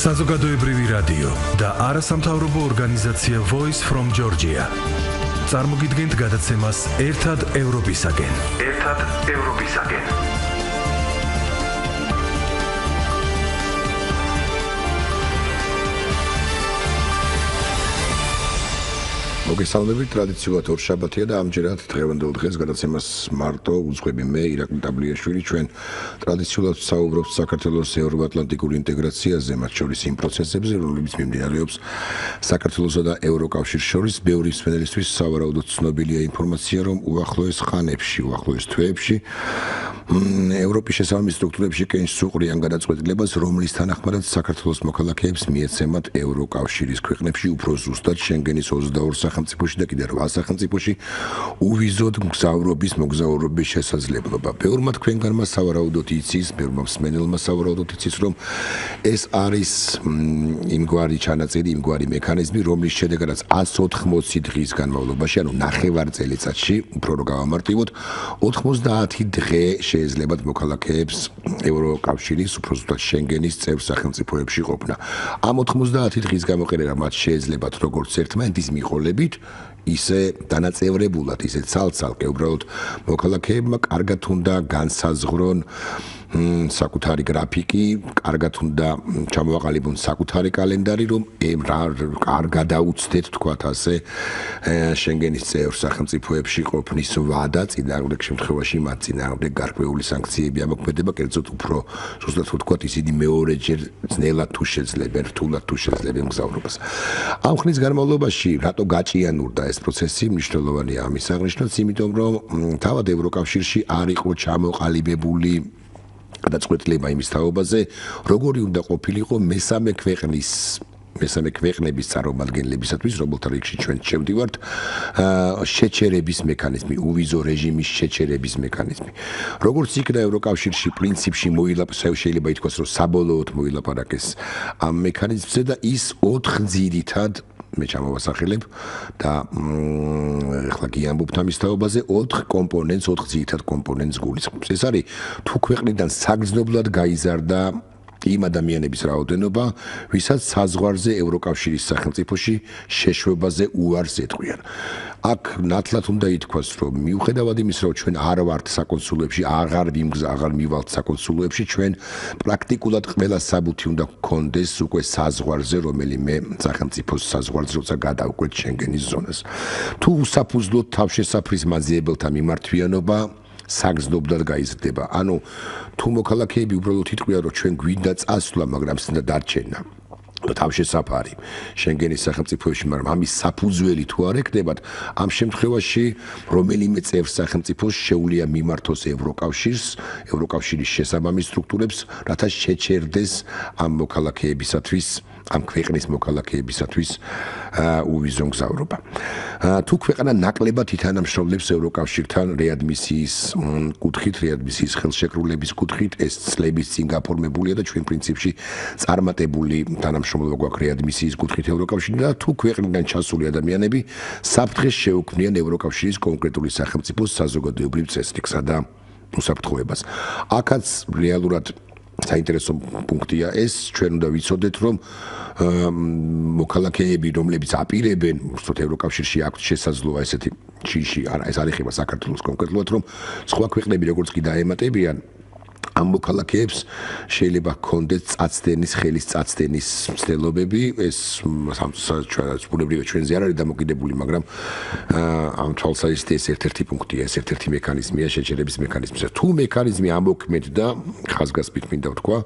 საზოგადოებრივი რადიო და არასამთავრობო ორგანიზაცია Voice from Georgia. წარმოგიდგენთ გადაცემას ერთად ევროპისაკენ. მოგესალმებით, ტრადიციულად ორშაბათია და ამჯერად დღევანდელ დღეს გადაცემას მარტო უძღვები მე ირაკლი ტაბლიაშვილი. ჩვენ ტრადიციულად საუბრობთ საქართველოს ევროატლანტიკურ ინტეგრაციაზე, მათ შორის იმ პროცესებზე, რომლებიც მიმდინარეობს საქართველოსა და ევროკავშირის შორის. ბევრი მსმენელისთვის სავარაუდოდ ცნობილია ინფორმაცია, რომ უახლოეს ხანებში, უახლოეს თვეებში ევროპის შესაბამის სტრუქტურებში კენჭს უყრიან გადაწყვეტილებას, რომლის თანახმადაც საქართველოს მოქალაქეებს მიეცემათ ევროკავშირის ქვეყნებში უფრო ზუსტად შენგენის 22 სახელმწიფოში და კიდევ 8 სახელმწიფოში უვიზოდ მოგზაურობის შესაძლებლობა. ბევრმა თქვენგანმა სავარაუდოდ იცის, ბევრმა მსმენელმა სავარაუდოდ იცის, რომ ეს არის იმგვარი ჩანაწერი, იმგვარი მექანიზმი, რომლის შედეგადაც 180 დღის განმავლობაში, ანუ ნახევარ წელიწადში, უფრო რომ გავამარტივოთ, 90 დღე შეეძლებათ მოქალაქეებს ევროკავშირის, უფრო ზუსტად შენგენის წევრ სახელმწიფოებში ყოფნა. ამ 90 დღის გამოყენება მათ შეეძლებათ როგორც ერთმანეთის მიყოლებით, ისე დანაწევრებულად, ისე ცალ-ცალკე, უბრალოდ მოქალაქეებმა კარგად უნდა განსაზღვრონ საკუთარი გრაფიკი, კარგად უნდა ჩამოაყალიბონ საკუთარი კალენდარი, რომ არ გადაუცდეთ, თქვათ ასე, შენგენის წევრ სახელმწიფოებში ყოფნის ვადა, წინააღმდეგ შემთხვევაში მათ წინააღმდეგ გარკვეული სანქციები ამოქმედება, კერძოდ უფრო ზუსტად ვთქვათ, ისინი მეორეჯერ ძნელად თუ შეძლებენ, რთულად თუ შეძლებენ მგზავრობას. ამ ხნის განმავლობაში რატო გაჭიანურდა ეს პროცესი, მნიშვნელოვანია ამის აღნიშვნაც, იმიტომ რომ თავად ევროკავშირში არ იყო ჩამოყალიბებული გადაწყვეტილება იმის თაობაზე, როგორი უნდა ყოფილიყო მესამე ქვეყნების წარმომადგენლებისათვის, რომელთა რიგში ჩვენ შევდივართ, შეჩერების მექანიზმი, უვიზო რეჟიმის შეჩერების მექანიზმი. როგორც იქნა ევროკავშირში პრინციპში შეიძლება ითქვას, რომ საბოლოოდ მოილაპარაკეს ამ მექანიზმზე და ის 4 ძირითად მე ჩამოვასახელებ და ახლა გიამბობთ ამის თაობაზე 4 კომპონენტს, 4 ძირითად კომპონენტს გულისხმობს. ეს არის თუ ქვეყნიდან საგრძნობლად გაიზარდა იმ ადამიანების რაოდენობა, ვისაც საზღვარზე ევროკავშირის სახელმწიფოში შეშვებაზე უარს ეტყვიან. აქ ნათლად უნდა ითქვას, რომ მიუხედავად იმისა, რომ ჩვენ არ ვართ საკონსულოებში, აღარ მივალთ საკონსულოებში, ჩვენ პრაქტიკულად ყველა საბუთი უნდა გქონდეს უკვე საზღვარზე, რომელიმე სახელმწიფოს საზღვარზე, როცა გადავკვეთ შენგენის ზონას. თუ უსაფუძვლოდ თავშესაფრის მაძიებელთა მიმართვიანობა საგრძნობლად გაიზრდება. ანუ თუ მოქალაქეები უბრალოდ იტყვიან, რომ ჩვენ გვინდა წასვლა, მაგრამ სინდა დარჩენა და თავშესაფარი შენგენის სახელმწიფოებში, მაგრამ ამის საფუძველი თუ არ ეკნებათ, ამ შემთხვევაში რომელიმე წევრ სახელმწიფოს შეუძლია მიმართოს ევროკავშირის შესაბამის სტრუქტურებს, რათა შეჩერდეს ამ მოქალაქეებისათვის, ამ ქვეყნის მოქალაქეებისათვის უვიზო მგზავრობა. თუ ქვეყანა ნაკლებად ითანამშრომლებს ევროკავშირთან რეადმისიის კუთხით, რეადმისიის ხელშეკრულების კუთხით, ეს წლების წინ გაფორმებულია და ჩვენ პრინციპში წარმატებული თანამშრომლობა გვაქვს რეადმისიის კუთხით ევროკავშირთან და თუ ქვეყნიდან ჩასული ადამიანები საფრთხეს შეუქმნიან ევროკავშირის კონკრეტული სახელმწიფოს საზოგადოებრივ წესრიგსა და უსაფრთხოებას. აქაც რეალურად საინტერესო პუნქტია ეს, ჩვენ უნდა ვიცოდეთ, რომ მოქალაქეები, რომლებიც აპირებენ, უბრალოდ ევროკავშირში აქვთ შესაძლოა ესეთი ეს არ ეხება საქართველოს კონკრეტულად, რომ სხვა ქვეყნები როგორც კი დაემატებიან, ამ მოქალაქეებს შეიძლება ჰქონდეს ხელის წაცდენის მცდელობები, ეს ბუნებრივია ჩვენზე არ არის დამოკიდებული, მაგრამ ამ თვალსაზრისით ეს ერთ-ერთი პუნქტია, ეს ერთ-ერთი მექანიზმია შეჩერების მექანიზმზე. თუ მექანიზმი ამოქმედდა, ხაზგასმით მინდა ვთქვა,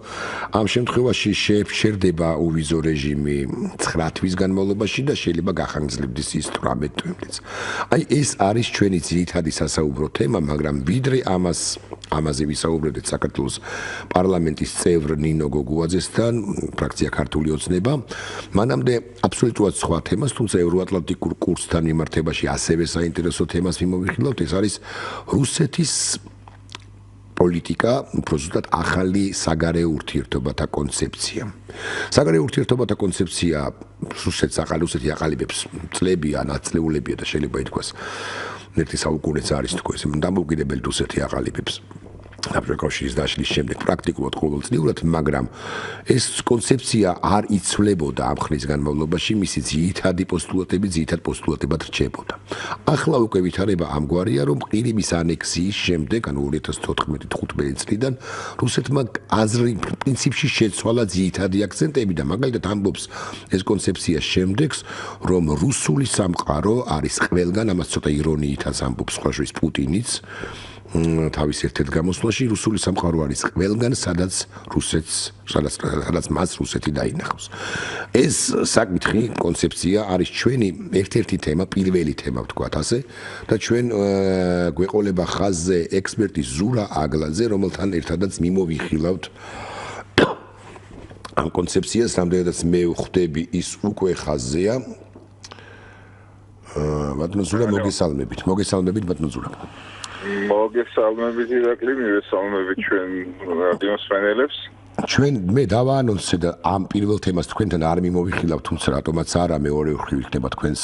ამ შემთხვევაში შეჩერდება უვიზო რეჟიმი 9 თვის განმავლობაში და შეიძლება გახანგრძლივდეს ის 18 თვემდეც. აი ეს არის ჩვენი ძირითადი სასაუბრო თემა, მაგრამ ვიდრე ამაზე ვისაუბრებთ საქართველოს პარლამენტის წევრ ნინო გოგუაძესთან, ფრაქცია ქართული ოცნება, მანამდე აბსოლუტურად სხვა თემას, თუმცა ევროატლანტიკურ კურსთან მიმართებაში ასევე საინტერესო თემას მიმოვიხილავთ, ეს არის რუსეთის პოლიტიკა, უფრო ზუსტად ახალი საგარეო ურთიერთობათა კონცეფცია. საგარეო ურთიერთობათა კონცეფცია რუსეთი აყალიბებს წლებია, ნაცვლეულებია და შეიძლება ითქვას ერთი საუკუნეც არის თქო, ეს დამოუკიდებელი რუსეთი აყალიბებს. კავშირის დაშლის შემდეგ პრაქტიკულად ყოველწლიურად, მაგრამ ეს კონცეფცია არ იცვლებოდა ამ ხნის განმავლობაში, მისი ძირითადი პოსტულატებად რჩებოდა. ახლა უკვე ვითარება ამგვარია, რომ ყირიმის ანექსიის შემდეგ, ანუ 2014-15 წლიდან რუსეთმა პრინციპში შეცვალა ძირითადი აქცენტები და მაგალითად ამბობს ეს კონცეფცია შემდეგს, რომ რუსული სამყარო არის ყველგან, ამას ცოტა ირონიითაც ამბობს სხვაშორის პუტინიც თავის ერთ-ერთ გამოსვლაში რუსული სამყარო არის ყველგან, სადაც მას რუსეთი დაინახავს. ეს საკითხი, კონცეფცია არის ჩვენი ერთ-ერთი თემა, პირველი თემა ვთქვათ ასე და ჩვენ გვეყოლება ხაზზე ექსპერტი ზურა აგლაძე, რომელთან ერთადაც მიმოვიხილავთ ამ კონცეფციას, რამდენადაც მე ვხვდები ის უკვე ხაზზეა. ბატონო ზურა, მოგესალმებით ბატონო ზურა. მოგესალმებით ირაკლი, მივესალმებით ჩვენ რადიოს მსმენელებს. მე დავაანონსე და ამ პირველ თემას თქვენთან არ მიმოვიხილავ, თუმცა რატომაც არა, მეორე მხრივ იქნება თქვენს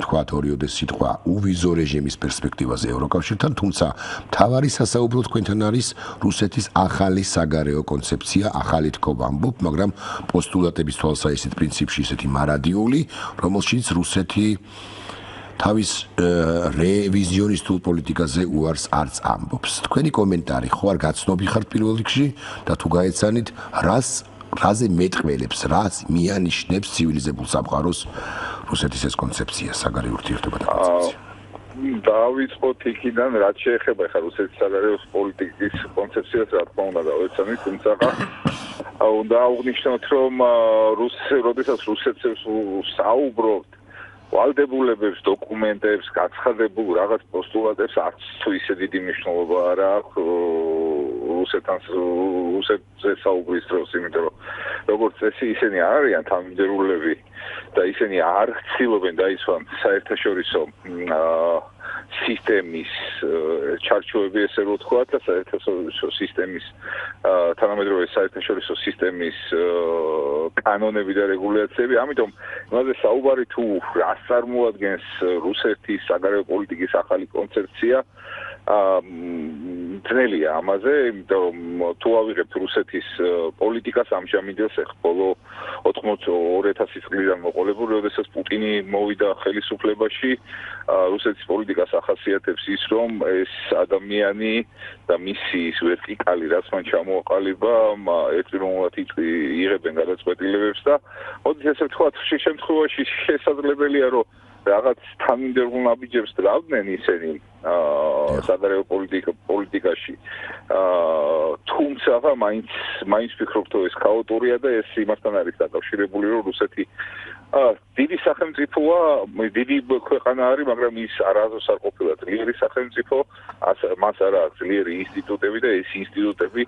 თქვათ ორიოდე სიტყვა უვიზო რეჟიმის პერსპექტივაზე ევროკავშირთან, თუმცა მთავარი სასაუბრო თქვენთან არის რუსეთის ახალი საგარეო კონცეფცია, ახალი თქო ვამბობ, მაგრამ პოსტულატების თვალსაჩინო პრინციპში ისეთი მარადიული, რომელშიც რუსეთი თავის რევიზიონისტულ პოლიტიკაზე უარს არც ამბობს. თქვენი კომენტარი ხო არ გაცნობი ხართ პირველ რიგში და თუ გაეცანით, რაზე მეტყველებს, რას მიანიშნებს ცივილიზებულ სამყაროს რუსეთის ეს კონცეფცია, საგარეო ურთიერთობათა კონცეფცია. დავიწყოთ იქიდან, რაც შეეხება ხა რუსეთის საგარეო პოლიტიკის კონცეფციას, რა თქმა უნდა გავეცანით, თუმცა უნდა აღვნიშნოთ, რომ როდესაც რუსეთს საუბრობთ ვალდებულებებს, დოკუმენტებს, გაცხადებულ რაღაც პოსტულატებს არც თუ ისე დიდი მნიშვნელობა არ აქვს რუსეთზე საუბრის დროს, იმიტომ რომ როგორც წესი ისინი არ არიან თანამდებობები და ისინი არ ცდილობენ დაისვან საერთაშორისო სისტემის ჩარჩოები, ესე რომ ვთქვათ, და საერთაშორისო სისტემის თანამედროვე საერთაშორისო სისტემის კანონები და რეგულაციები. ამიტომ იმაზე საუბარი თუ რას წარმოადგენს რუსეთის საგარეო პოლიტიკის ახალი კონცეფცია, ძნელია ამაზე, იმიტომ თუ ავიღებთ რუსეთის პოლიტიკას ამჟამინდელს ბოლო 2000 წლიდან მოყოლებული, როდესაც პუტინი მოვიდა ხელისუფლებაში, რუსეთის პოლიტიკას ახასიათებს ის, რომ ეს ადამიანი და მისი ვერტიკალი, რაც მან ჩამოაყალიბა, ერთდროულად იღებენ გადაწყვეტილებებს და მოდით ესე ვთქვათ, შემთხვევაში შესაძლებელია, რომ რაღაც თანმიმდევრულ ნაბიჯებს დრავდნენ ისინი საგარეო პოლიტიკაში. თუმცა მაინც ვფიქრობ, რომ ეს ქაოტურია და ეს იმასთან არის დაკავშირებული, რომ რუსეთი დიდი სახელმწიფოა, დიდი ქვეყანა არის, მაგრამ ის არასდროს არ ყოფილა ძლიერი სახელმწიფო, მას არ აქვს ძლიერი ინსტიტუტები და ეს ინსტიტუტები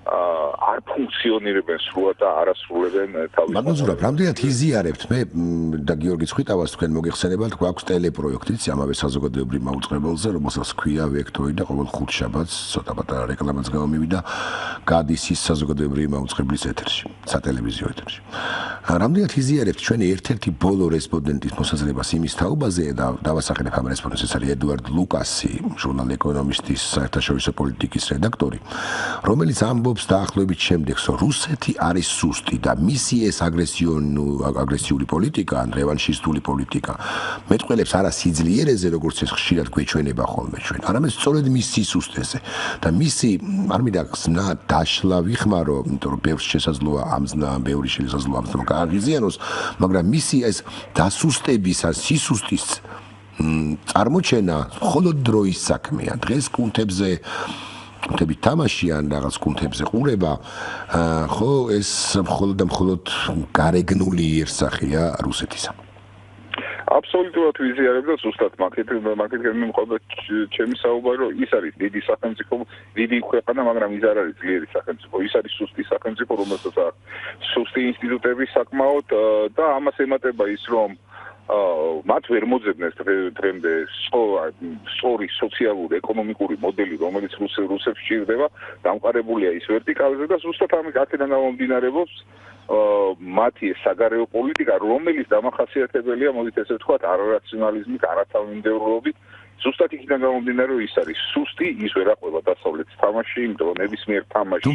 არ ფუნქციონირებენ სრულად და არ ასრულებენ თავის. ბატონო ზურაბ, რამდენად იზიარებთ მე და გიორგი ცხიტავას თქვენ მოგეხსენებათ, გვაქვს ტელეპროექტიც ამავე საზოგადოებრივ მაუწყებელზე, რომელსაც ჰქვია ვექტორი და ყოველ ხუთშაბათს ცოტა პატარა რეკლამაც გამომივიდა, გადის ის საზოგადოებრივი მაუწყებლის ეთერში, სატელევიზიო ეთერში. რამდენად იზიარებთ ჩვენი ერთ-ერთი ბოლო რესპონდენტის მოსაზრებას იმის თაობაზე და დავასახელებ ამ რესპონდენტს, ეს არის ედუარდ ლუკასი, ჟურნალ ეკონომისტის საერთაშორისო პოლიტიკის რედაქტორი, რომელიც ამბობს დაახლოებით შემდეგს, რომ რუსეთი არის სუსტი და მისი ეს აგრესიული პოლიტიკა, ან რევანშისტული პოლიტიკა მეტყველებს არა სიძლიერეზე, როგორც ეს ხშირად გვეჩვენება ხოლმე ჩვენ, არამედ სწორედ მის სისუსტეზე და მისი არ მინდა ხსნა დაშლა ვიხმარო, იმიტომ რომ ბევრს შესაძლოა ამზნა, ბევრი შესაძლოა ამზნა გააღიზიანოს, მაგრამ მისი ეს დასუსტების ან სისუსტის წარმოჩენა მხოლოდ დროის საქმეა. დღეს კუნთებზე თამაში ან რაღაც კუნთებზე ყურება, ხო, ეს მხოლოდ და მხოლოდ გარეგნული იერსახეა რუსეთისა. აბსოლუტურად ვიზიარებ და ზუსტად მაგითგან მიმყავდა ჩემი საუბარი, რომ ის არის დიდი სახელმწიფო, დიდი ქვეყანა, მაგრამ ის არ არის ძლიერი სახელმწიფო, ის არის სუსტი სახელმწიფო, რომელსაც აქვს სუსტი ინსტიტუტები საკმაოდ და ამას ემატება ის, რომ მათ ვერ მოძებნეს დღემდე სწორი სოციალური ეკონომიკური მოდელი, რომელიც რუსებს სჭირდება, დამყარებულია ის ვერტიკალზე და ზუსტად აქედან გამომდინარეობს მათი საგარეო პოლიტიკა, რომელიც დამახასიათებელია, მოდით ესე ვთქვათ, არარაციონალიზმით, არათავმიმდევრულობით, ზუსტად იქიდან გამომდინარე რომ ის არის სუსტი, ის ვერ აყვება დასავლეთის თამაში, იმიტომ რომ ნებისმიერ თამაში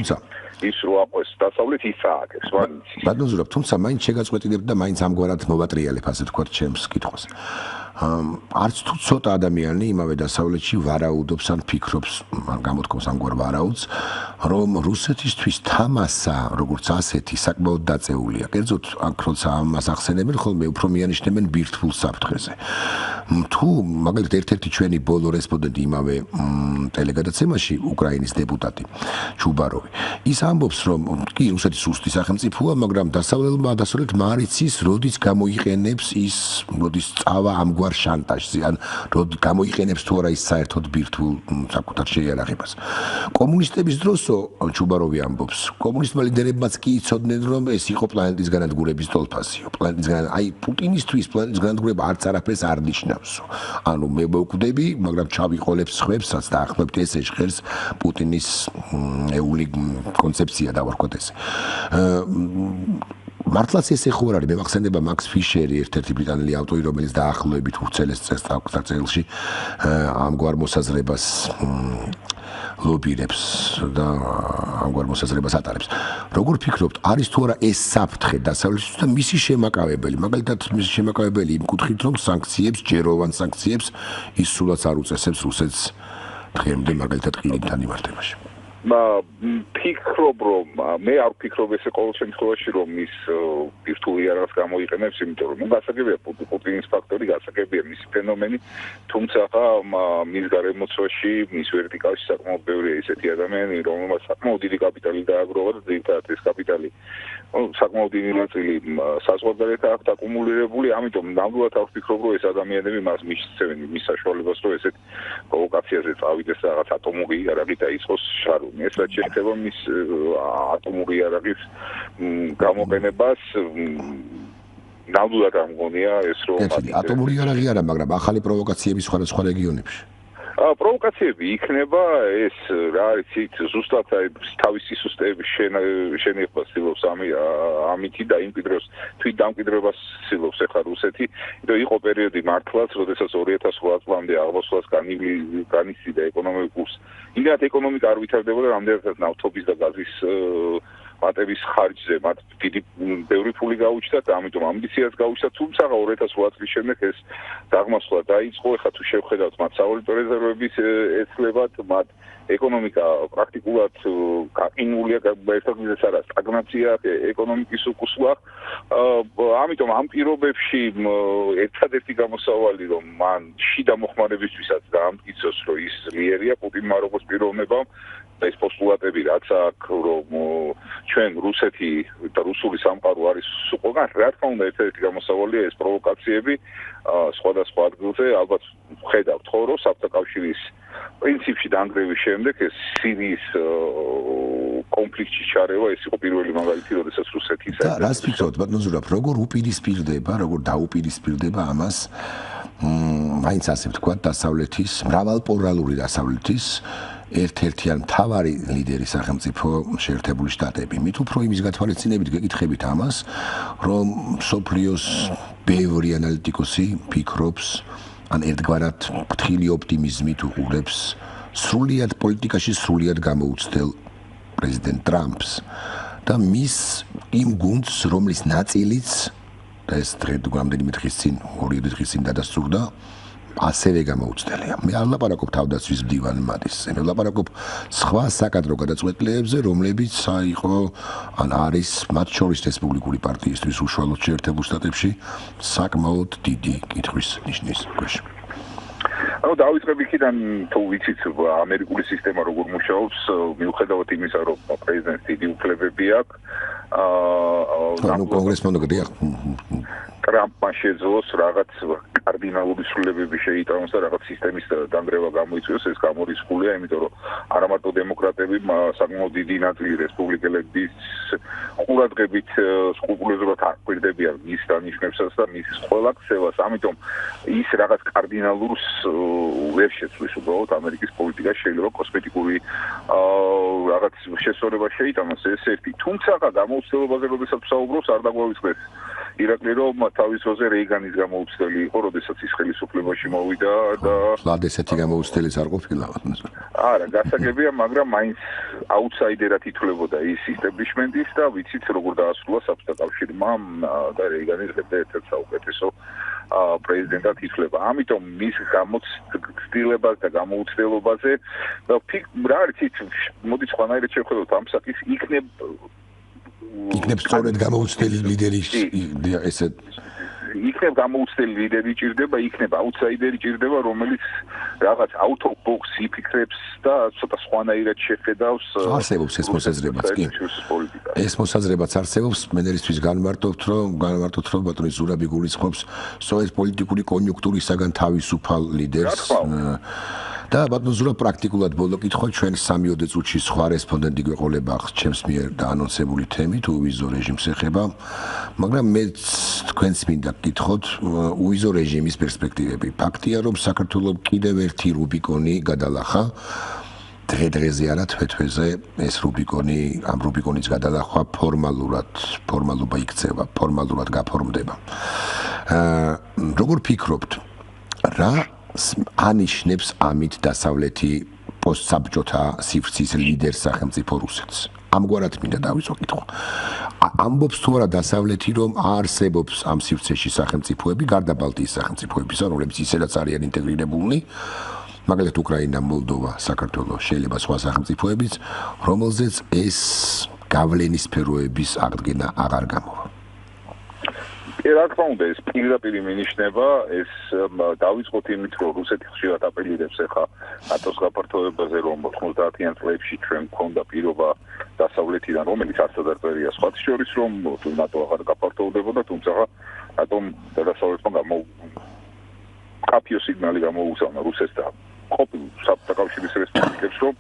ის რო აყვეს დასავლეთ ის ააგებს, მაინც. ბატონ ზურაბ, თუმცა მაინც შეგაწყვეტილებთ და მაინც ამგვარად მოვატრიალებ, ასე ვთქვათ, ჩემს კითხვას. არც თუ ცოტა ადამიანი იმავე დასავლეთში ვარაუდობს ან ფიქრობს, გამოთქვამს ამგვარ ვარაუდს, რომ რუსეთისთვის თამასა, როგორც ასეთი, საკმაოდ დაწეულია. კერძოდ, აქ როცა ამას ახსენებენ, ხოლმე უფრო მიანიშნებენ ბირთვულ საფრთხეზე. თუ მაგალითად ერთ-ერთი ჩვენი ბოლო რესპონდენტი იმავე ტელეგადაცემაში, უკრაინის დეპუტატი ჩუბაროვი, ის ამბობს, რომ კი რუსეთი სუსტი სახელმწიფოა, მაგრამ დასავლეთმა არ იცის, როდის გამოიყენებს ის, როდის წავა ამგვარ შანტაჟზე, ან გამოიყენებს თუ არა ის საერთოდ ბირთვულ საკუთარ შეიარაღებას. კომუნისტების დროსო ჩუბაროვი ამბობს, კომუნისტმა ლიდერებმაც კი იცოდნენ, რომ ეს იყო პლანეტის განადგურების თოლფასიო. აი პუტინისთვის პლანეტის განადგურება არც არაფერს არ ნიშნავსო. ანუ მე მოვკვდები, მაგრამ ჩავიყოლებ სხვებსაც და ახლობთ ესე ჟღერს პუტინის ეული კონცეფცია დავარქვათ ესე. მართლაც ესე ხო არ არის, მე მახსენდება მაქს ფიშერი, ერთ-ერთი ბრიტანელი ავტორი, რომელიც დაახლოებით უცელეს წელს ამგვარ მოსაზრებას ლობირებს და ამგვარ მოსაზრებას ატარებს. როგორ ფიქრობთ, არის თუ არა ეს საფრთხე დასავლეთისთვის და მისი შემაკავებელი, მაგალითად მისი შემაკავებელი იმ კუთხით, რომ სანქციებს, ჯეროვან სანქციებს ის სულაც არ უწესებს რუსეთს დღემდე მაგალითად ყირიმთან იმართებაში. ფიქრობ რომ მე არ ვფიქრობ ესე ყოველ შემთხვევაში რომ ის ბირთვული იარაღს გამოიყენებს, იმიტომ რომ გასაგებია პუტინის ფაქტორი, გასაგებია მისი ფენომენი, თუმცა მის გარემოცვაში, მის ვერტიკალში საკმაოდ ბევრია ისეთი ადამიანები, რომელმაც საკმაოდ დიდი კაპიტალი დააგროვა და ძირითადად ეს კაპიტალი საკმაოდ დიდი ნაწილი საზღვარგარეთ აქვს აკუმულირებული, ამიტომ ნამდვილად არ ვფიქრობ რომ ეს ადამიანები მას მისცემენ მის საშუალებას რომ ესეთ პროვოკაციაზე წავიდეს და რაღაც ატომური იარაღი დაიწყოს შარუნი. ეს რაც შეეხება მის ატომური იარაღის გამოყენებას ნამდვილად არ მგონია ეს რომ ატომური იარაღი არა, მაგრამ ახალი პროვოკაციები სხვადასხვა რეგიონებში. პროვოკაციები იქნება ეს რა არის იცით ზუსტად თავისი სისტემის შენებას ცდილობს ამითი და იმ კიდროს თვით დამკვიდრებას ცდილობს ახლა რუსეთი. იმიტომ იყო პერიოდი მართლაც, როდესაც 2008 წლამდე აღმოსვლას განიცდიდა ეკონომიკურს. იმდენად ეკონომიკა არ ვითარდებოდა, რამდენადაც ნავთობის და გაზის მატების ხარჯზე მათ დიდი ბევრი ფული გაუჩნდათ და ამიტომ ამბიციას გაუჩნდათ, თუმცა 2008 წლის შემდეგ ეს დაღმასვლა დაიწყო. ეხლა თუ შევხედავთ მათ სავალუტო რეზერვების ეცლებათ, მათ ეკონომიკა პრაქტიკულად გაყინულია, ერთადერთი არა სტაგნაცია ეკონომიკის უკუსვა. ამიტომ ამ პირობებში ერთადერთი გამოსავალი რომ მან შიდა მოხმარებისთვისაც დაამტკიცოს რომ ის ძლიერია პუტინმა როგორც პიროვნებამ ეს პოსტულატები რაც აქვს რომ ჩვენ რუსეთი და რუსული სამყარო არის უყურგან რა თქმა უნდა ერთ-ერთი გამოსავალია ეს პროვოკაციები სხვადასხვა ადგილზე ალბათ ხედავთ ხო რომ საბჭოთა კავშირის პრინციპში დანგრევის შემდეგ ეს სირიის კონფლიქტში ჩარევა ეს იყო პირველი მაგალითი როდესაც რუსეთი და რას ფიქრობთ ბატონ ზურაბ როგორ უპირისპირდება როგორ დაუპირისპირდება ამას მაინც ასე ვთქვათ დასავლეთის მრავალპოლარული დასავლეთის ერთ-ერთი ან მთავარი ლიდერი სახელმწიფო შეერთებული შტატები. მით უფრო იმის გათვალისწინებით გეკითხებით ამას, რომ სოფლიოს ბევრი ანალიტიკოსი ფიქრობს, ან ერთგვარად ფრთხილი ოპტიმიზმით უყურებს სრულიად პოლიტიკაში სრულიად გამოუცდელ პრეზიდენტ ტრამპს და მის იმ გუნდს, რომლის ნაწილიც და ეს რამდენიმე დღის წინ, 2 დღის წინ დადასტურდა ასევე გამოუცდელია. მე არ ლაპარაკობ თავდაცვის მდივან მატისზე, მე ლაპარაკობ სხვა საკადრო გადაწყვეტილებებზე, რომლებიც იყო ან არის მათ შორის რესპუბლიკური პარტიისთვის უშუალოდ შეერთებულ შტატებში საკმაოდ დიდი კითხვის ნიშნის ქვეშ. ანუ დავიწყებ იქიდან თუ ვიცით ამერიკული სისტემა როგორ მუშაობს, მიუხედავად იმისა, რომ პრეზიდენტს დიდი უფლებები აქვს, კონგრესმა უნდა გადიახ ტრამპმა შეძლოს რაღაც კარდინალური ცვლილებები შეიტანოს და რაღაც სისტემის დანგრევა გამოიწვიოს, ეს გამორიცხულია, იმიტომ რომ არა მარტო დემოკრატები, საკმაოდ დიდი ნაწილი რესპუბლიკელების ყურადღებით სკრუპულოზურად აკვირდებიან მის დანიშნებსაც და მის ყველა ქცევას, ამიტომ ის რაღაც კარდინალურს ვერ შეცვლის უბრალოდ ამერიკის პოლიტიკაში შეიძლება კოსმეტიკური რაღაც შესწორება შეიტანოს ეს ერთი, თუმცა გამოუცდელობაზე როდესაც ვსაუბრობს არ დაგვაუწყდეს ირაკლი რომ თავის დროზე რეიგანის გამოუცდელი იყო, როდესაც ის ხელისუფლებაში მოვიდა და ლად ესეთი გამოუცდელიც არ ყოფილა. არა, გასაგებია, მაგრამ მაინც აუთსაიდერად ითვლებოდა ის ისტებლიშმენტის და ვიცით როგორ დაასრულა საბჭოთა კავშირმა და რეიგანის ერთ-ერთ საუკეთესო პრეზიდენტად ითვლება. ამიტომ მის გამოცდილებას და გამოუცდელობაზე რა არის ის მოდი სხვანაირად შევხედოთ ამ საკითხს იქნებ სწორედ გამოუცდელი ლიდერი ესე იქნებ გამოუცდელი ლიდერი ჭირდება, იქნებ აუთსაიდერი ჭირდება, რომელიც რაღაც out of box იფიქრებს და ცოტა სხვანაირად შეხედავს არსებობს ეს მოსაზრებაც კი. ეს მოსაზრებაც არსებობს, მენერისთვის განმარტობთ, რომ ბატონი ზურაბი გულისხმობს სწორედ პოლიტიკური კონიუნქტურისაგან თავისუფალ ლიდერს. და ბატონო ზურაბ პრაქტიკულად ბოლო კითხვა ჩვენ 3-4 წუთში სხვა რესპონდენტი გვეყოლება ჩემს მიერ დაანონსებული თემით უვიზო რეჟიმს ეხება, მაგრამ მე თქვენს მინდა გკითხოთ უვიზო რეჟიმის პერსპექტივები. ფაქტია რომ საქართველოს კიდევ ერთი რუბიკონი გადალახა დღე-დღეზე არა თვე-თვეზე ეს რუბიკონი ამ რუბიკონის გადალახვა ფორმალობა იქცევა, ფორმალურად გაფორმდება. როგორ ფიქრობთ, რა ანიშნებს ამით დასავლეთი პოსტსაბჭოთა სივრცის ლიდერს სახელმწიფო რუსეთს? ამგვარად მინდა დავიწყო კითხვა. ამბობს თუ არა დასავლეთი რომ არსებობს ამ სივრცეში სახელმწიფოები, გარდა ბალტიის სახელმწიფოებისა, რომლებიც ისედაც არიან ინტეგრირებულნი, მაგალითად უკრაინა, მოლდოვა, საქართველო, შეიძლება სხვა სახელმწიფოებიც, რომელზეც ეს გავლენის სფეროების აღდგენა აღარ გამოვა. რა თქმა უნდა, ეს პირდაპირ მინიშნება, ეს დავიწყოთ იმით, რომ რუსეთი ხშირად აპელირებს ახლა ნატოს გაფართოებაზე, რომ 90-იან წლებში ჩვენ გვქონდა პირობა დასავლეთიდან, რომელიც არც ადარწერია სხვათ შორის, რომ ნატო აღარ გაფართოვდებოდა, თუმცა ნატომ და დასავლეთმა კაფიო სიგნალი გამოუგზავნა რუსეთს და ყოფილ საბჭოთა კავშირის რესპუბლიკებს, რომ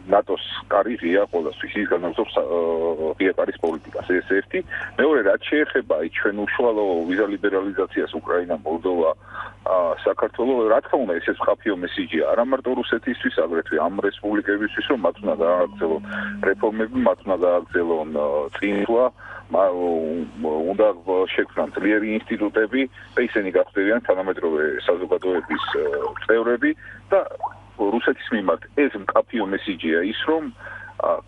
ნატოს კარი ღია ყველასთვის, ის განაგზობს ღია კარის პოლიტიკას. ეს ერთი. მეორე, რაც შეეხება ჩვენ უშუალო ვიზა ლიბერალიზაციას უკრაინა, მოლდოვა, საქართველო, რა თქმა უნდა, ეს ხაფიო მესიჯია არა მარტო რუსეთისთვის, აგრეთვე ამ რესპუბლიკებისთვის, რომ მათ უნდა გააგრძელონ რეფორმები, მათ უნდა გააგრძელონ წინსვლა, უნდა შექმნან ძლიერი ინსტიტუტები და ისინი გახდებიან თანამედროვე საზოგადოების წევრები და რუსეთის მიმართ ეს მკაფიო მესიჯია ის, რომ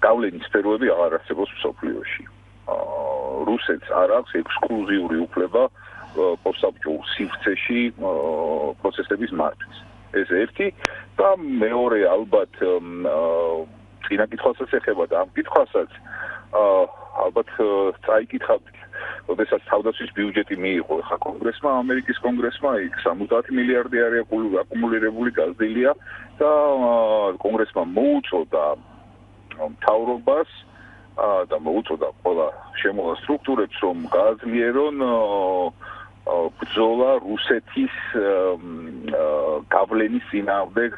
გავლენის სფეროები აღარ არსებობს მსოფლიოში. რუსეთს არ აქვს ექსკლუზიური უფლება პოსტსაბჭოურ სივრცეში პროცესების მართვის. ეს ერთი და მეორე ალბათ წინა კითხვასაც ეხება და ამ კითხვასაც ალბათ წაიკითხავთ, როდესაც თავდაცვის ბიუჯეტი მიიღო ხა კონგრესმა, ამერიკის კონგრესმა, იქ 70 მილიარდი არის აკუმულირებული გაზრდილია და კონგრესმა მოუწოდა მთავრობას და მოუწოდა ყველა შემოღა სტრუქტურებს, რომ გააძლიერონ ბრძოლა რუსეთის გავლენის წინააღმდეგ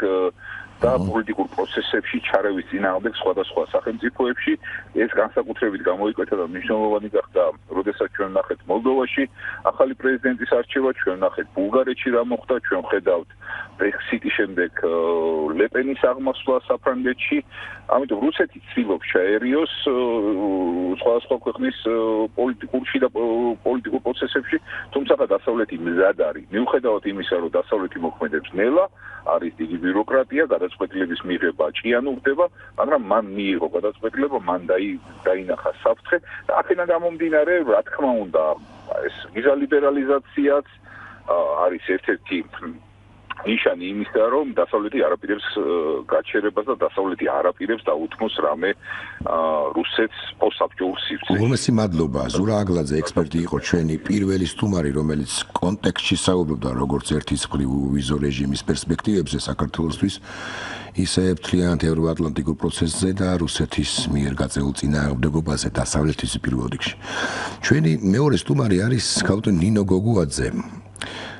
და პოლიტიკურ პროცესებში ჩარევის წინააღმდეგ სხვადასხვა სახელმწიფოებში. ეს განსაკუთრებით გამოიკვეთა და მნიშვნელოვანი გახდა, როდესაც ჩვენ ნახეთ მოლდოვაში ახალი პრეზიდენტის არჩევა, ჩვენ ნახეთ ბულგარეთში რა მოხდა, ჩვენ ხედავთ ბრექსიტის შემდეგ ლეპენის აღმასვლა საფრანგეთში. ამიტომ რუსეთი ცდილობს ჩაერიოს სხვადასხვა ქვეყნის პოლიტიკურში და პოლიტიკურ პროცესებში, თუმცა დასავლეთი მზად არის. მიუხედავად იმისა, რომ დასავლეთი მოქმედებს ნელა, არის დიდი ბიუროკრატია, გადაწყვეტილების მიღება ჭიანურდება, მაგრამ მან მიიღო გადაწყვეტილება, მან დაინახა საფრთხე და აქედან გამომდინარე, რა თქმა უნდა, ეს ვიზა ლიბერალიზაციაც არის ერთ-ერთი ნიშანი იმისა, რომ დასავლეთი არაპირებს გაჩერებას და დასავლეთი არაპირებს დაუთმოს რამე რუსეთს პოსტსაბჭოურ სივრცეში. უღრმესი მადლობა. ზურა აგლაძე ექსპერტი იყო ჩვენი პირველი სტუმარი, რომელიც კონტექსტში საუბრობდა როგორც ერთის მხრივ ვიზო რეჟიმის პერსპექტივებზე საქართველოსთვის, ისე მთლიანად ევროატლანტიკურ პროცესზე და რუსეთის მიერ გაწეულ წინააღმდეგობაზე დასავლეთის პირველ რიგში. ჩვენი მეორე სტუმარი არის ქალბატონი ნინო გოგუაძე.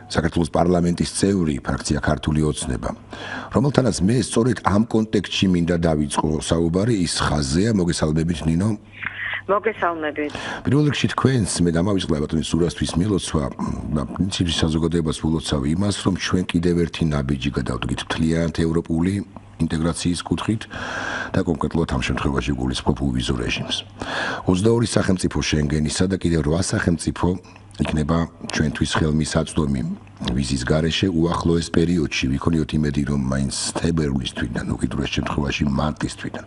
საქართველოს პარლამენტის წევრი, ფრაქცია ქართული ოცნება, რომელთანაც მე სწორედ ამ კონტექსტში მინდა დავიწყო საუბარი, ის ხაზია, მოგესალმებით ნინო. მოგესალმებით. პირველ რიგში თქვენს მე დამავიწყდა ბატონი ზურასთვის მილოცვა და პრინციპში საზოგადოებას ვილოცავ იმას, რომ ჩვენ კიდევ ერთი ნაბიჯი გადავდგით მთლიანად ევროპული ინტეგრაციის კუთხით და კონკრეტულად ამ შემთხვევაში გულისხმობ ვიზო რეჟიმს. 22 სახელმწიფო შენგენისა და კიდევ 8 სახელმწიფო იქნება ჩვენთვის ხელმისაწვდომი ვიზის გარეშე უახლოეს პერიოდში ვიქონიოთ იმედი რომ მაინც თებერვლის თვიდან უკიდურეს შემთხვევაში მარტის თვიდან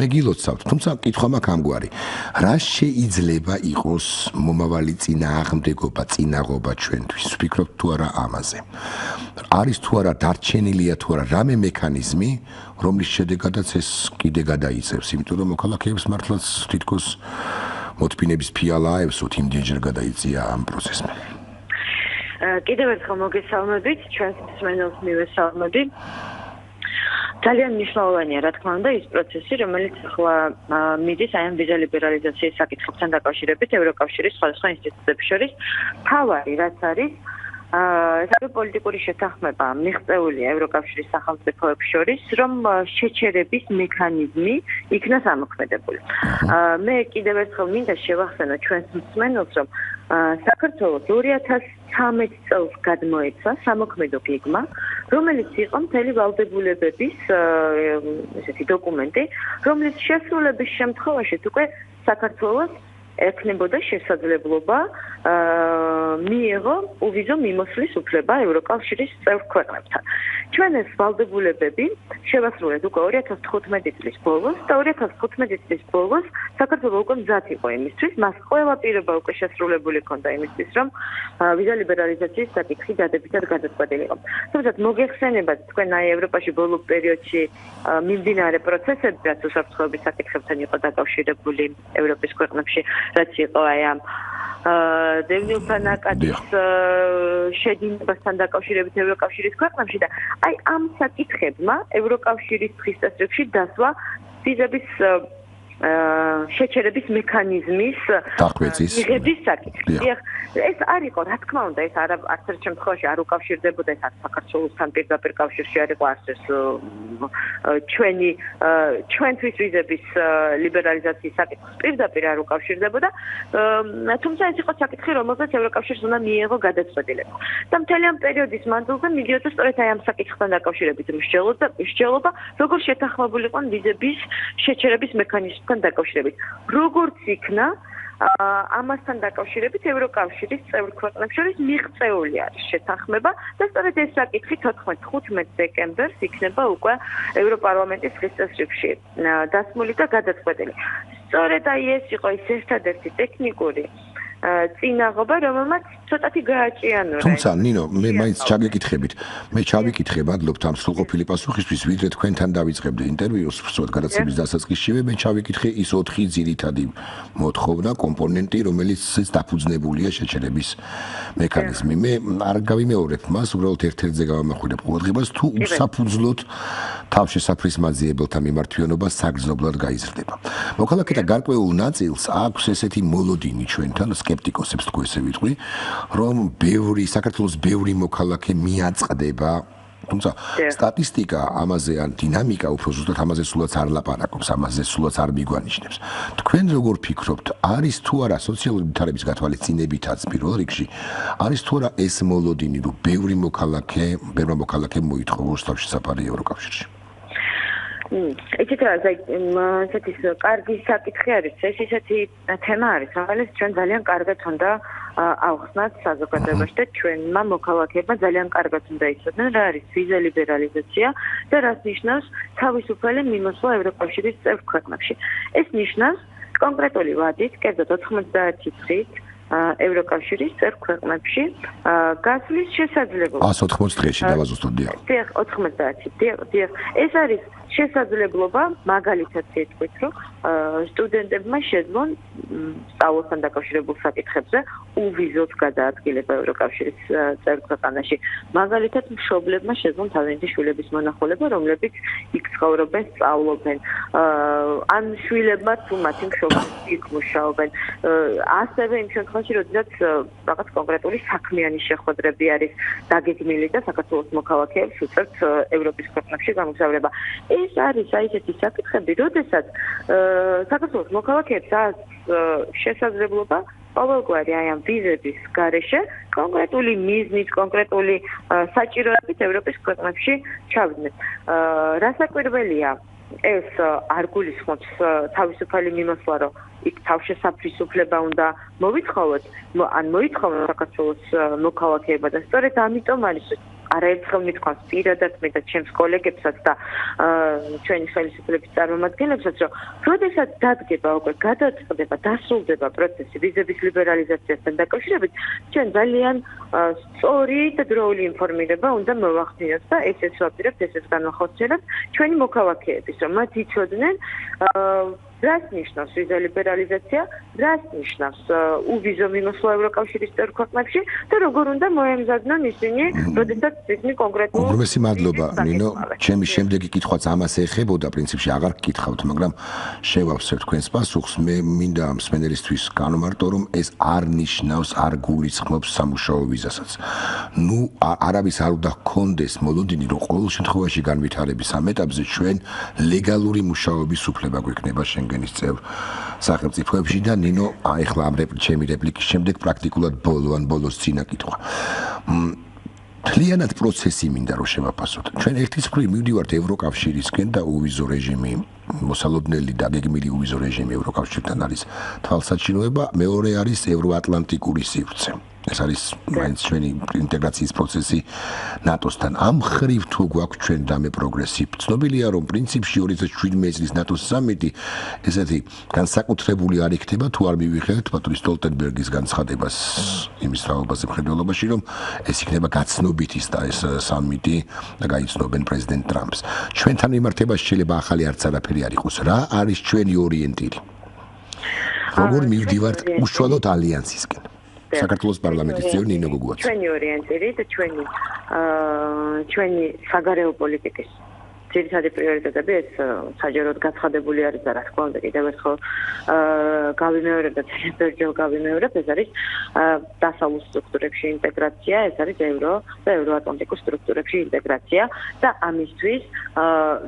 მე გილოცავთ თუმცა კითხვა მაქვს ამგვარი რა შეიძლება იყოს მომავალი წინააღმდეგობა წინაღობა ჩვენთვის ვფიქრობთ თუ არა ამაზე არის თუ არა დარჩენილია თუ არა რამე მექანიზმი რომლის შედეგადაც ეს კიდე გადაიწევს იმიტომ რომ მოქალაქეებს მართლაც თითქოს მოთმინების ფიალა აევსოთ იმდენჯერ გადაიწია ამ პროცესმა. კიდევ ერთხელ მოგესალმებით, ჩვენს მსმენელს მივესალმები. ძალიან მნიშვნელოვანია, რა თქმა უნდა, ის პროცესი, რომელიც ახლა მიდის აი ამ ვიზა ლიბერალიზაციის საკითხებთან დაკავშირებით ევროკავშირის სხვადასხვა ინსტიტუტების შორის. თავარი რაც არის ეს არის პოლიტიკური შეთანხმება მიღწეულია ევროკავშირის სახელმწიფოებს შორის, რომ შეჩერების მექანიზმი იქნას ამოქმედებული. მე კიდევ ერთხელ მინდა შევახსენო ჩვენს მსმენელს, რომ საქართველოს 2013 წელს გადმოეცა სამოქმედო გეგმა, რომელიც იყო მთელი ვალდებულებების ესეთი დოკუმენტი, რომლის შესრულების შემთხვევაში უკვე საქართველოს ექნებოდა შესაძლებლობა მიიღო უვიზო მიმოსვლის უფლება ევროკავშირის წევრ ქვეყნებთან. ჩვენ ეს ვალდებულებები შევასრულეთ უკვე 2015 წლის ბოლოს და 2015 წლის ბოლოს საქართველოს უკვე მზად იყო იმისთვის, მას ყველა პირობა უკვე შესრულებული ჰქონდა იმისთვის, რომ ვიზა ლიბერალიზაციის საკითხი დადებითად გადაწყვეტილიყო. თუმცა მოგეხსენებათ თქვენ აი ევროპაში ბოლო პერიოდში მიმდინარე პროცესები, რაც უსაფრთხოების საკითხებთან იყო დაკავშირებული ევროპის ქვეყნებში, რაც იყო აი ამ დევნილთა ნაკადის შედინებასთან დაკავშირებით ევროკავშირის ქვეყნებში და აი ამ საკითხებმა ევროკავშირის დღის წესრიგში დასვა ვიზების შეჩერების მექანიზმის მიღების საკითხი. ეს არ იყო, რა თქმა უნდა, ეს არც ერთ შემთხვევაში არ უკავშირდებოდა, ეს არ საქართველოსთან პირდაპირ კავშირში არ იყო, არც ეს ჩვენთვის ვიზების ლიბერალიზაციის საკითხს პირდაპირ არ უკავშირდებოდა, თუმცა ეს იყო საკითხი, რომელზეც ევროკავშირს უნდა მიიღო გადაწყვეტილება. და მთელი ამ პერიოდის მანძილზე მიდიოდა სწორედ აი ამ საკითხთან დაკავშირებით მსჯელობა, როგორ შეთანხმებულიყო ვიზების შეჩერების მექანიზმთან დაკავშირებით. როგორც იქნა ამასთან დაკავშირებით ევროკავშირის წევრ ქვეყნებს შორის მიღწეული არის შეთანხმება და სწორედ ეს საკითხი 15 დეკემბერს იქნება უკვე ევროპარლამენტის დღის წესრიგში დასმული და გადაწყვეტილი. სწორედ აი ეს იყო ის ერთადერთი ტექნიკური წინაღობა, რომელმაც ცოტათი გააჭიანურა. თუმცა ნინო, მე მაინც ჩაგეკითხებით. მე ჩავიკითხებ ადლობთ ამ სრულყოფილი პასუხისთვის, ვიდრე თქვენთან დავიწყებდი ინტერვიუს, სწორედ გადაცემის დასაწყისშივე მე ჩავიკითხე ის 4 ძირითადი მოთხოვნა, კომპონენტი, რომელიც დაფუძნებულია შეჩერების მექანიზმი. მე არ გავიმეორებ მას, უბრალოდ ერთ-ერთზე გავამახვილებ ყურადღებას, თუ უსაფუძვლოდ თავშესაფრის მაძიებელთა მიმართვიანობა საგრძნობლად გაიზრდება. მოქალაქეთა გარკვეულ ნაწილს აქვს ესეთი მოლოდინი ჩვენთან სკეპტიკოსებს თქვი ესე ვიტყვი, რომ საქართველოს ბევრი მოქალაქე მიაწყდება, თუმცა სტატისტიკა ამაზე ან დინამიკა უფრო ზუსტად ამაზე სულაც არ ლაპარაკობს, ამაზე სულაც არ მიგვანიშნებს. თქვენ როგორ ფიქრობთ, არის თუ არა სოციალური ვითარების გათვალისწინებითაც პირველ რიგში, არის თუ არა ეს მოლოდინი, რომ ბევრი მოქალაქე მოითხოვოს თავშესაფარი ევროკავშირში? იცით რა, ესეთი კარგი საკითხი არის, ეს ისეთი თემა არის, რომელიც ჩვენ ძალიან კარგად უნდა ავხსნათ საზოგადოებაში და ჩვენმა მოქალაქეებმა ძალიან კარგად უნდა იცოდნენ, რა არის ვიზა ლიბერალიზაცია და რას ნიშნავს თავისუფალი მიმოსვლა ევროკავშირის წევრ ქვეყნებში. ეს ნიშნავს კონკრეტული ვადით, კერძოდ 91 წრით ევროკავშირის წევრ ქვეყნებში გასვლის შესაძლებლობა. 180 დღეში დავაზუსტოთ დიახ. დიახ, 90. დიახ. ეს არის შესაძლებლობა, მაგალითად ვიტყვით, რომ სტუდენტებმა შეძლონ სწავლასთან დაკავშირებულ საკითხებზე უვიზოდ გადაადგილება ევროკავშირის წევრ ქვეყანაში. მაგალითად, მშობლებმა შეძლონ თავიანთი შვილების მონახულება, რომლებიც იქ ცხოვრობენ, სწავლობენ. ან შვილებმა თუ მათი მშობლები იქ მუშაობენ. ასევე იმ შემთხვევაში, როდესაც რაღაც კონკრეტული საქმიანი შეხვედრები არის დაგეგმილი და საქართველოს მოქალაქეებს უწევთ ევროპის ქვეყნებში გამგზავრება. ეს არის აი ესეთი საკითხები, როდესაც საქართველოს მოქალაქეებს აქვს შესაძლებლობა ყოველგვარი აი ამ ვიზების გარეშე კონკრეტული მიზნით, კონკრეტული საჭიროებით ევროპის ქვეყნებში ჩავიდნენ. რასაკვირველია, ეს არ გულისხმობს თავისუფალი მიმოსვლა, რომ იქ თავშესაფრისუფლება უნდა მოვითხოვოთ, ან მოითხოვოთ საქართველოს მოქალაქეება და სწორედ ამიტომ არის არაერთხელ მithქვას პირადად მე და ჩემს კოლეგებსაც და ჩვენი ხელისუფლების წარმომადგენლებსაც, რომ როდესაც დადგება უკვე გადაწყდება, დასრულდება პროცესი ვიზების ლიბერალიზაციასთან დაკავშირებით, ჩვენ ძალიან სწორი და დროული ინფორმირება უნდა მოვახდინოთ და ესეც ვაპირებთ, ესეც განვახორციელოთ ჩვენი მოქალაქეების, რომ მათ იცოდნენ რას ნიშნავს ვიზა ლიბერალიზაცია, რას ნიშნავს უვიზო მიმოსვლა ევროკავშირის წევრ ქვეყნებში და როგორ უნდა მოემზადონ ისინი, როდესაც ისინი კონკრეტულად უღრმესი მადლობა, ნინო, ჩემი შემდეგი კითხვაც ამას ეხებოდა, პრინციპში აღარ გკითხავთ, მაგრამ შევავსებ თქვენს პასუხს, მე მინდა მსმენელისთვის განვმარტო, რომ ეს არ ნიშნავს, არ გულისხმობს სამუშაო ვიზასაც. ნუ არავის არ უნდა ჰქონდეს მოლოდინი, რომ ყოველ შემთხვევაში განვითარების ამ ეტაპზე ჩვენ ლეგალური მუშაობის უფლება გვექნება შენგენის წევრ სახელმწიფოებში და ნინო, ეხლა ამ ჩემი რეპლიკის შემდეგ პრაქტიკულად ბოლოს წინა კითხვა. მთლიანად პროცესი მინდა რომ შევაფასოთ. ჩვენ ერთის მხრივ მივდივართ ევროკავშირისკენ და უვიზო რეჟიმი, მოსალოდნელი და გეგმილი უვიზო რეჟიმი ევროკავშირთან არის თვალსაჩინოება, მეორე არის ევროატლანტიკური სივრცე. ეს არის მაინც ჩვენი ინტეგრაციის პროცესი ნატოსთან. ამ ხრივ თუ გვაქვს ჩვენ დამე პროგრესი. ცნობილია რომ პრინციპში 2017 წლის ნატოს სამიტი ესეთი განსაკუთრებული არ იქნება თუ არ მივიღებთ ბატონი სტოლტენბერგის განცხადებას იმის რაობაზე მხედველობაში რომ ეს იქნება გაცნობითი ეს სამიტი და გაიცნობენ პრეზიდენტ ტრამპს. ჩვენთან მიმართებაში შეიძლება ახალი არც არაფერი არ იყოს. რა არის ჩვენი ორიენტირი? როგორ მივდივართ უშუალოდ ალიანსისკენ? საქართველოს პარლამენტის წევრი ნინო გოგუაძე. ჩვენი ორიენტირი და ჩვენი საგარეო პოლიტიკის ძირითადი პრიორიტეტები ეს საჯაროდ გაცხადებული არის და რა თქმა უნდა კიდევ ერთხელ გავიმეორებ და ძალიან გავიმეორებ, ეს არის დასავლურ სტრუქტურებში ინტეგრაცია, ეს არის ევრო და ევროატლანტიკურ სტრუქტურებში ინტეგრაცია და ამისთვის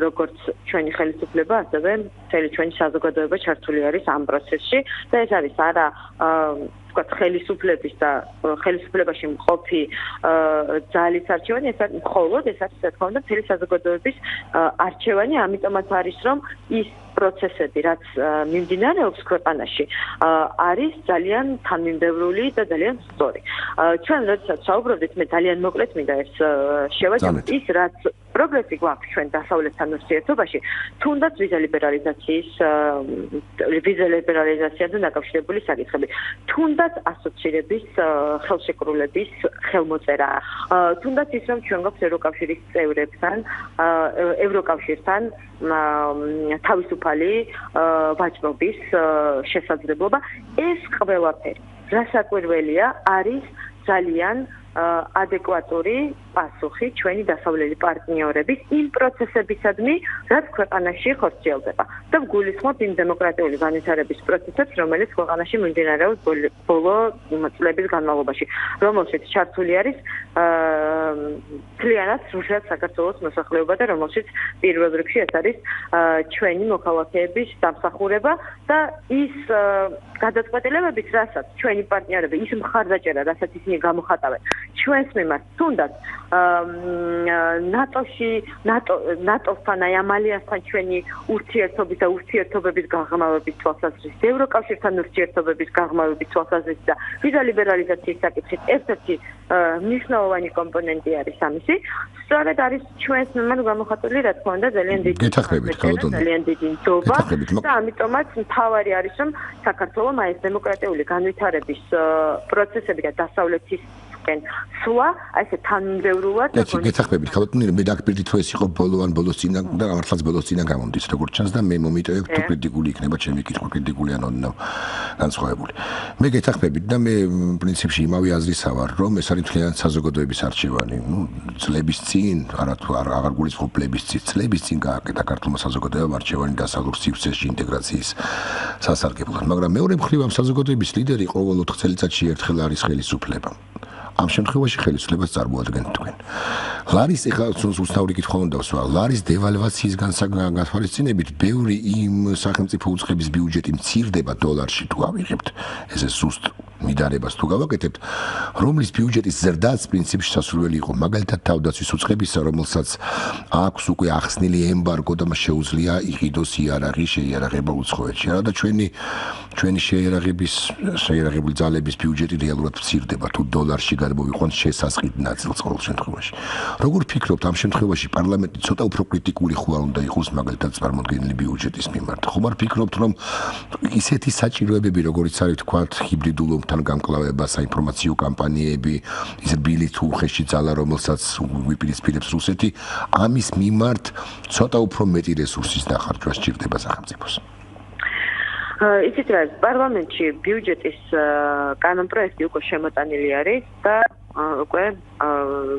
როგორც ჩვენი ხელისუფლება, ასევე მთელი ჩვენი საზოგადოება ჩართული არის ამ პროცესში და ეს არის არა ხელისუფლების და ხელისუფლებაში მყოფი ძალის არჩევანი, ეს არის მხოლოდ ეს არის რა თქმა უნდა მთელი საზოგადოების არჩევანი, ამიტომაც არის რომ ის პროცესები, რაც მიმდინარეობს ქვეყანაში, არის ძალიან თანმიმდევრული და ძალიან სწორი. ჩვენ როდესაც საუბრობდით, მე ძალიან მოკლედ მინდა ეს შევაჯამოთ, ის რაც პროგრესი გვაქვს ჩვენ დასავლეთთან ურთიერთობაში, თუნდაც ვიზა ლიბერალიზაციასთან დაკავშირებული საკითხები, თუნდაც ასოცირების ხელშეკრულების ხელმოწერა, თუნდაც ის რომ ჩვენ გვაქვს ევროკავშირის წევრებთან, ევროკავშირთან თავისუფალი ვაჭრობის შესაძლებლობა, ეს ყველაფერი რასაკვირველია არის ძალიან ადეკვატური პასუხი ჩვენი დასავლელი პარტნიორების იმ პროცესებისადმი, რაც ქვეყანაში ხორციელდება და გულისხმობ იმ დემოკრატიული განვითარების პროცესებს, რომელიც ქვეყანაში მიმდინარეობს ბოლო წლების განმავლობაში, რომელშიც ჩართული არის მთლიანად სრულად საქართველოს მოსახლეობა და რომელშიც პირველ რიგში ეს არის ჩვენი მოქალაქეების დამსახურება და ის გადაწყვეტილებებით, რასაც ჩვენი პარტნიორები, ის მხარდაჭერა, რასაც ისინი გამოხატავენ ჩვენს მიმართ, თუნდაც ნატოსთან, აი ამ ალიანსთან ჩვენი ურთიერთობის და ურთიერთობების გაღრმავების თვალსაზრისით, ევროკავშირთან ურთიერთობების გაღრმავების თვალსაზრისით და ვიზა ლიბერალიზაციის საკითხით ერთ-ერთი მნიშვნელოვანი კომპონენტი არის ამისი. სწორედ არის ჩვენს მიმართ გამოხატული, რა თქმა უნდა, ძალიან დიდი ნდობა და ამიტომაც მთავარი არის, რომ საქართველოს აი ეს დემოკრატიული განვითარების პროცესები და დასავლეთის სულა, ასე თანმიმდევრულად გეთახმებით, ხალხო, მე დაგპირდით რომ ეს იყო ბოლოს წინა და მართლაც ბოლოს წინა გამომდის, როგორც ჩანს და მე მომიტევებ თუ კრიტიკული იქნება ჩემი კითხვა, კრიტიკული ან განსხვავებული. მე გეთახმებით და მე პრინციპში იმავე აზრისა ვარ, რომ ეს არის მთლიანად საზოგადოების არჩევანი. წლების წინ, არათუ აღარ გულისხმობ წლების წინ გააკეთა ქართულმა საზოგადოებამ არჩევანი დასავლურ სივრცეში ინტეგრაციის სასარგებლოდ, მაგრამ მეორე მხრივ ამ საზოგადოების ლიდერი ყოველ 4 წელიწადში ერთხელ არის ხელისუფლება. ამ შემთხვევაში ხელისუფლებას წარმოადგენთ თქვენ. ლარის ეხლა უცნაური კითხვა უნდა ვსვა. ლარის დევალვაციის განსხვავებით ბევრი იმ სახელმწიფო უწყების ბიუჯეტი მცირდება დოლარში თუ ავიღებთ. ესე სუსტ მიდარებას თუ გავაკეთებთ, რომლის ბიუჯეტის ზრდაც პრინციპში სასურველი იყო, მაგალითად თავდაცვის უწყებისა, რომელსაც აქვს უკვე ახსნილი ემბარგო და შეუძლია იყიდოს იარაღი შეიარაღება უცხოეთში. და ჩვენი შეიარაღებული ძალების ბიუჯეტი რეალურად მცირდება, თუ დოლარში გადმოვიყვანთ შესასყიდ ნაწილს ყოველ შემთხვევაში. როგორ ფიქრობთ, ამ შემთხვევაში პარლამენტი ცოტა უფრო კრიტიკული ხوار უნდა იყოს მაგალითად წარმოდგენილი ბიუჯეტის მიმართ? ხომ არ ფიქრობთ, რომ ისეთი საჭიროებები, როგორიც არის თქვათ, ჰიბრიდულობთან გამკლავება, საინფორმაციო კამპანიები, ის რბილი თუ უხეში ძალა, რომელსაც უპირისპირებს რუსეთი, ამის მიმართ ცოტა უფრო მეტი რესურსის დახარჯვა სჭირდება სახელმწიფოს. იცით რა, პარლამენტში ბიუჯეტის კანონპროექტი უკვე შემოტანილი არის და უკვე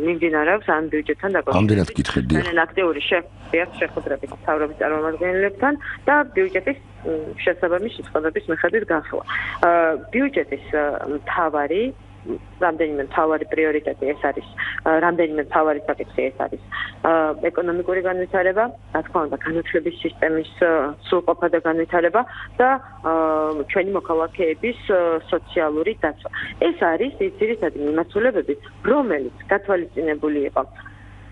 მიმდინარეობს ამ ბიუჯეტთან დაკავშირებით. ამდენად გითხებდი. ძალიან აქტიური შეხვედრებით მთავრობის წარმომადგენლებთან და ბიუჯეტის შესაბამის შეწყობების მიხედვით განხილვა. ბიუჯეტის რამდენიმე მთავარი პრიორიტეტი ეს არის, რამდენიმე მთავარი საკითხი ეს არის ეკონომიკური განვითარება, რა თქმა უნდა, განათლების სისტემის სრულყოფა და განვითარება და ჩვენი მოქალაქეების სოციალური დაცვა. ეს არის ძირითადი მიმართულებები, რომელიც გათვალისწინებული იყო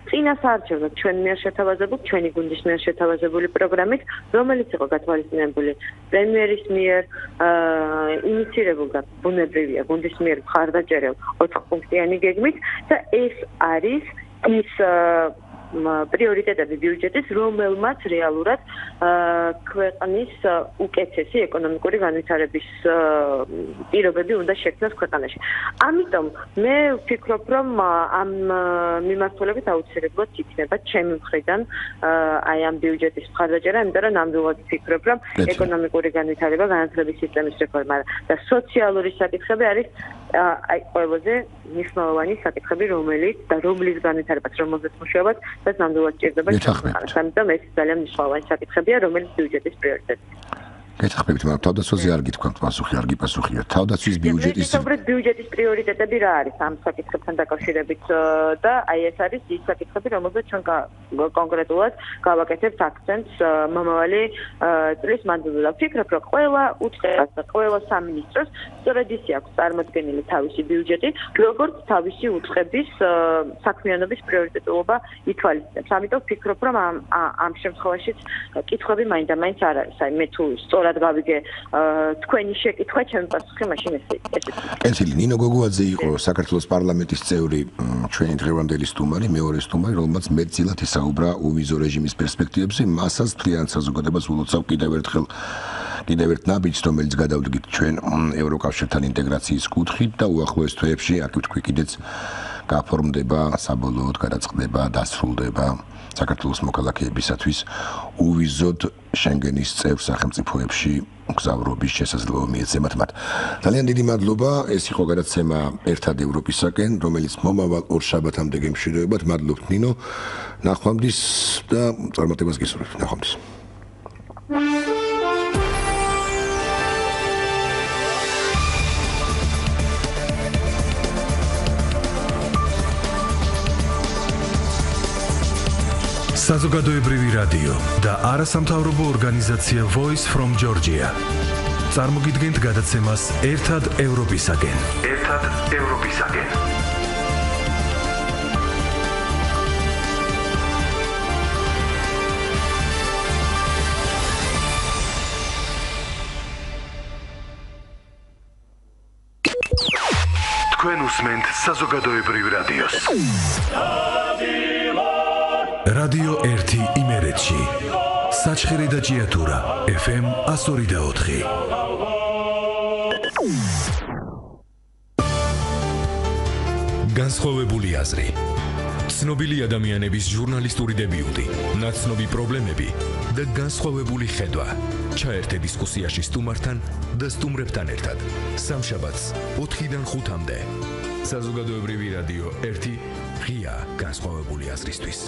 წინასაარჩევნო ჩვენ მიერ შეთავაზებული, ჩვენი გუნდის მიერ შეთავაზებული პროგრამით, რომელიც იყო გათვალისწინებული პრემიერის მიერ ინიცირებულ და ბუნებრივია გუნდის მიერ მხარდაჭერილ 4-პუნქტიანი გეგმით და ეს არის ის პრიორიტეტები ბიუჯეტის, რომელმაც რეალურად ქვეყნის უკეთესი ეკონომიკური განვითარების პირობები უნდა შექმნას ქვეყანაში. ამიტომ მე ვფიქრობ, რომ ამ მიმართულებით აუცილებლად იქნება ჩემი მხრიდან აი ამ ბიუჯეტის მხარდაჭერა, იმიტომ რომ ნამდვილად ვფიქრობ, რომ ეკონომიკური განვითარება, განათლების სისტემის რეფორმა და სოციალური საკითხები არის აი ყველაზე მნიშვნელოვანი საკითხები, რომლის განვითარებას, რომელზეც მუშაობთ და ნამდვილად ჭირდება ქვეყანას. ამიტომ ეს ძალიან მნიშვნელოვანი საკითხებია, რომელიც ბიუჯეტის პრიორიტეტია. გეთახმებით, მაგრამ თავდაცვაზე არ გითქვამთ პასუხი, არ გიპასუხია. თავდაცვის ბიუჯეტის ბიუჯეტის პრიორიტეტები რა არის ამ საკითხებთან დაკავშირებით და აი ეს არის ის საკითხები, რომელზეც ჩვენ კონკრეტულად გავაკეთებთ აქცენტს მომავალი წლის მანძილზე. ვფიქრობ, რომ ყველა უწყებას და ყველა სამინისტროს სწორედ ისე აქვს წარმოდგენილი თავისი ბიუჯეტი, როგორც თავისი უწყების საქმიანობის პრიორიტეტულობა ითვალისწინებს. ამიტომ ვფიქრობ, რომ ამ შემთხვევაშიც კითხვები მაინდა-მაინც არ არის. აი მე თუ სწორად გავიგე თქვენი შეკითხვა, ჩემი პასუხი მაშინ ესე. კეთილი, ნინო გოგუაძე იყო საქართველოს პარლამენტის წევრი, ჩვენი დღევანდელი სტუმარი, მეორე სტუმარი, რომელმაც მეტწილად ისაუბრა უვიზო რეჟიმის პერსპექტივებზე, მასაც მთლიან საზოგადოებას ულოცავ კიდევ ერთ ნაბიჯს, რომელიც გადავდგით ჩვენ ევროკავშირთან ინტეგრაციის კუთხით და უახლოეს თვეებში, აქ ვთქვი კიდეც გაფორმდება, საბოლოოდ გადაწყდება, დასრულდება საქართველოს მოქალაქეებისათვის უვიზოდ შენგენის წევრ სახელმწიფოებში მგზავრობის შესაძლებლობა მიეცემათ მათ. ძალიან დიდი მადლობა, ეს იყო გადაცემა ერთად ევროპისაკენ, რომელიც მომავალ ორშაბათამდე გემშვიდობებათ. მადლობთ ნინო. ნახვამდის და წარმატებას გისურვებთ. ნახვამდის. საზოგადოებრივი რადიო და არასამთავრობო ორგანიზაცია Voice from Georgia. წარმოგიდგენთ გადაცემას ერთად ევროპისაკენ. ერთად ევროპისაკენ. თქვენ უსმენთ საზოგადოებრივ რადიოს. რადიო 1 იმერეთში. საჩხერი და ჭიათურა FM 102.4. განსხვავებული აზრი. ცნობილი ადამიანების ჟურნალისტური დებიუტი, ნაცნობი პრობლემები და განსხვავებული ხედვა. ჩაერთე დისკუსიაში სტუმართან და სტუმრებთან ერთად. სამშაბათს 4-დან 5-მდე. საზოგადოებრივი რადიო 1 ღია განსხვავებული აზრისთვის.